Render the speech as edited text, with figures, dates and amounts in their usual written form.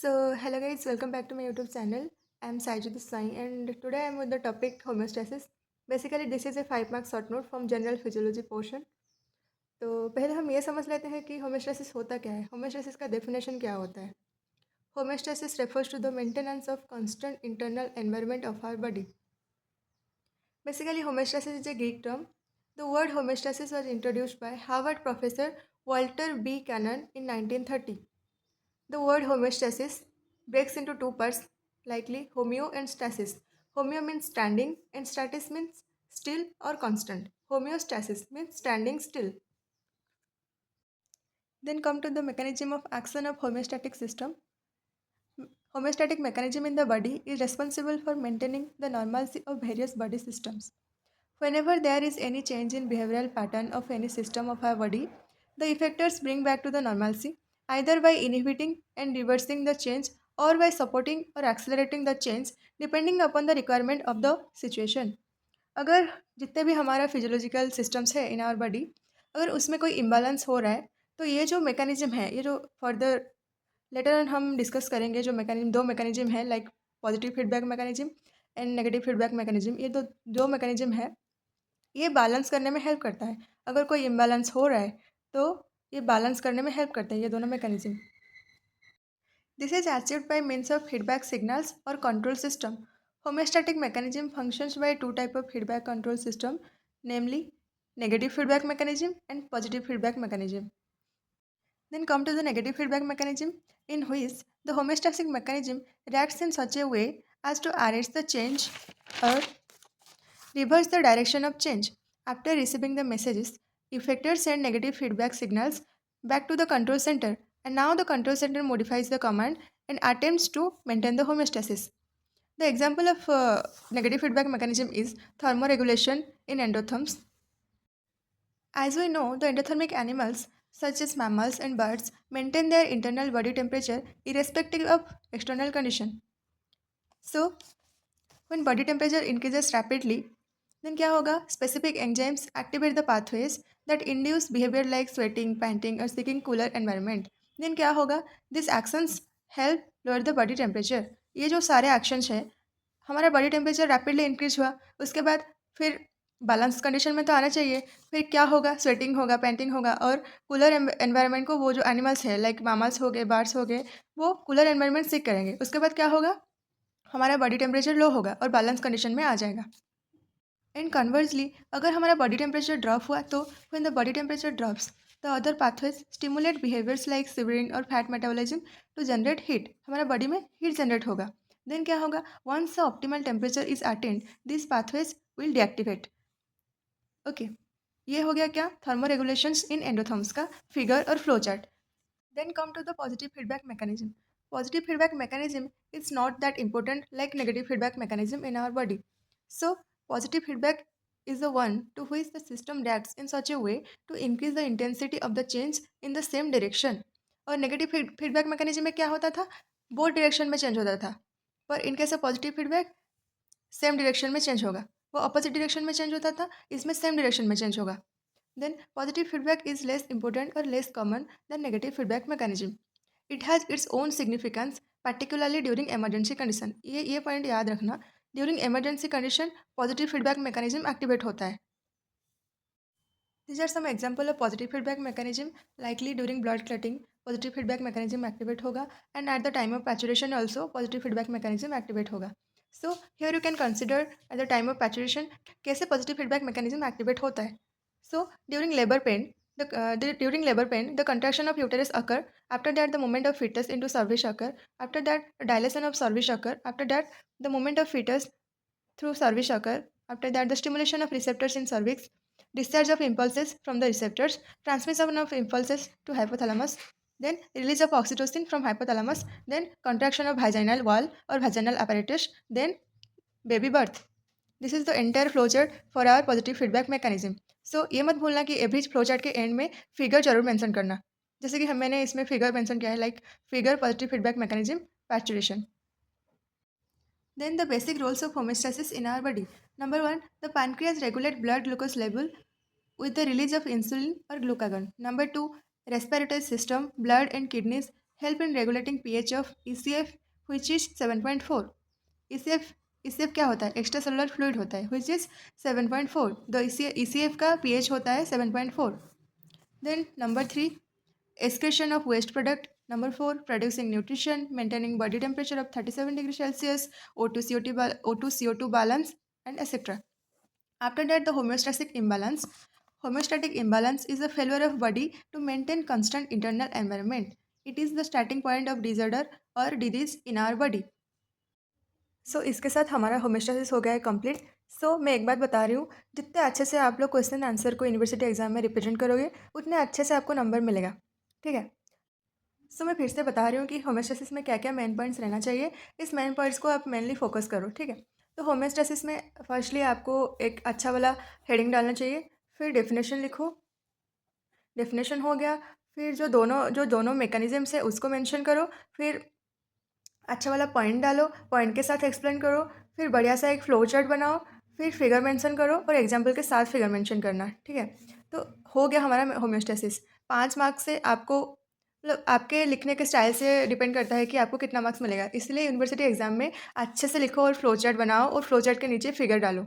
Hello guys, welcome back to my YouTube channel. I'm Saiju Sai and today I'm with the topic homeostasis. Basically, this is a 5 mark short note from general physiology portion. तो पहले हम ये समझ लेते हैं कि होमेस्टेसिस होता क्या है. होमेस्टेसिस का डेफिनेशन क्या होता है. होमेस्टेसिस refers to the maintenance of constant internal environment of our body. Basically, homeostasis is a Greek term. The word homeostasis was introduced by Harvard professor Walter B. Cannon in 1930. The word homeostasis breaks into two parts, likely homeo and stasis. Homeo means standing and stasis means still or constant. Homeostasis means standing still. Then come to the mechanism of action of homeostatic system. Homeostatic mechanism in the body is responsible for maintaining the normalcy of various body systems. Whenever there is any change in behavioral pattern of any system of our body, the effectors bring back to the normalcy either by inhibiting and reversing the change or by supporting or accelerating the change depending upon the requirement of the situation. अगर जितने भी हमारा physiological systems है in our body, अगर उसमें कोई imbalance हो रहा है तो ये जो मैकेनिज्म है, ये जो फर्दर लेटर ऑन हम डिस्कस करेंगे, जो मैकेनिज्म दो मैकेनिज्म है like positive feedback mechanism and negative feedback mechanism, ये दो मैकेनिज्म है, ये बैलेंस करने में हेल्प करता है. अगर कोई इम्बैलेंस हो रहा है तो ये बैलेंस करने में हेल्प करता है ये दोनों mechanism. This is achieved by means of feedback signals और control system. Homeostatic mechanism functions by two type of feedback control system, namely negative feedback mechanism and positive feedback mechanism. Then come to the negative feedback mechanism, in which the homeostatic mechanism reacts in such a way as to arrest the change or reverse the direction of change. After receiving the messages, effectors send negative feedback signals back to the control center, and now the control center modifies the command and attempts to maintain the homeostasis. The example of negative feedback mechanism is thermoregulation in endotherms. As we know, the endothermic animals such as mammals and birds maintain their internal body temperature irrespective of external condition. So, when body temperature increases rapidly, then क्या होगा? Specific enzymes activate the pathways that induce behavior like sweating, panting, or seeking cooler environment. Then क्या होगा? These actions help lower the body temperature. ये जो सारे actions हैं, हमारा body temperature rapidly increase हुआ, उसके बाद फिर बैलेंस कंडीशन में तो आना चाहिए. फिर क्या होगा? स्वेटिंग होगा, पेंटिंग होगा, और कूलर एनवायरनमेंट को वो जो एनिमल्स है लाइक मामल्स हो गए, बर्ड्स हो गए, वो कूलर एनवायरनमेंट सीख करेंगे. उसके बाद क्या होगा? हमारा बॉडी टेम्परेचर लो होगा और बैलेंस कंडीशन में आ जाएगा. एंड कन्वर्सली, अगर हमारा बॉडी टेम्परेचर ड्रॉप हुआ तो when the body temperature drops, the other pathways stimulate behaviours like shivering और fat metabolism to generate heat. हमारा बॉडी में हीट जनरेट होगा. देन क्या होगा? Once the optimal temperature is attained, this pathways will deactivate. Okay, ये हो गया क्या? थर्मोरेगुलेशंस इन एंडोथर्म्स का फिगर और flow chart. Then come to the positive feedback mechanism. Positive feedback mechanism is not that important like negative feedback mechanism in our body. So, positive feedback is the one to which the system reacts in such a way to increase the intensity of the change in the same direction. और negative feedback mechanism में क्या होता था? Both direction में change होता था. पर in case of positive feedback same direction में चेंज होगा. वो अपोजिट डायरेक्शन में चेंज होता था, इसमें सेम डायरेक्शन में चेंज होगा. Then positive feedback is less important or less common than negative feedback mechanism. It has its own significance, particularly during emergency condition. ये पॉइंट याद रखना. During emergency condition positive feedback mechanism activate होता है. These are some example of positive feedback mechanism. Likely during blood clotting, positive feedback mechanism activate होगा, and at the time of paturation also positive feedback mechanism activate होगा. So here you can consider at the time of paturation कैसे positive feedback mechanism activate होता है. So during labor pain, the contraction of uterus occur. After that, the movement of fetus into cervix occur. After that, dilation of cervix occur. After that, the movement of fetus through cervix occur. After that, the stimulation of receptors in cervix, discharge of impulses from the receptors, transmission of impulses to hypothalamus, then release of oxytocin from hypothalamus, then contraction of vaginal wall or vaginal apparatus, then baby birth. This is the entire flow chart for our positive feedback mechanism. So ये मत भूलना कि average flow chart के end में figure जरूर mention करना. जैसे कि मैंने इसमें फिगर मेंशन किया है like figure positive feedback mechanism parturition. Then the basic roles of homeostasis in our body. Number 1, the pancreas regulate blood glucose level with the release of insulin or glucagon. Number 2, respiratory system, blood and kidneys help in regulating pH of ECF which is 7.4. ECF क्या होता है? Extra cellular fluid होता है which is 7.4. The ECF का pH होता है 7.4. Then number 3, excretion of waste product. Number 4, producing nutrition, maintaining body temperature of 37 degrees Celsius, O2 CO2 balance, and etc. After that, the homeostatic imbalance. Homeostatic imbalance is a failure of body to maintain constant internal environment. It is the starting point of disorder or disease in our body. इसके साथ हमारा होमेस्टासिस हो गया है complete. मैं एक बात बता रही हूँ, जितने अच्छे से आप लोग क्वेश्चन आंसर को यूनिवर्सिटी एग्जाम में रिप्रेजेंट करोगे उतने अच्छे से आपको नंबर मिलेगा. ठीक है. मैं फिर से बता रही हूँ कि होमेस्टासिस में क्या क्या मेन पॉइंट्स रहना चाहिए. इस मेन पॉइंट्स को आप मेनली फोकस करो. ठीक है. तो होमेस्टासिस में फर्स्टली आपको एक अच्छा वाला हेडिंग डालना चाहिए. फिर डेफिनेशन लिखो. डेफिनेशन हो गया. फिर जो दोनों मैकेनिज्म्स है उसको मेंशन करो. फिर अच्छा वाला पॉइंट डालो, पॉइंट के साथ एक्सप्लेन करो. फिर बढ़िया सा एक फ्लो चार्ट बनाओ. फिर फिगर मेंशन करो और एग्जाम्पल के साथ फिगर मेंशन करना. ठीक है. तो हो गया हमारा होम्योस्टेसिस. 5 मार्क्स से आपको मतलब आपके लिखने के स्टाइल से डिपेंड करता है कि आपको कितना मार्क्स मिलेगा. इसलिए यूनिवर्सिटी एग्जाम में अच्छे से लिखो और फ्लो चार्ट बनाओ और फ्लो चार्ट के नीचे फिगर डालो.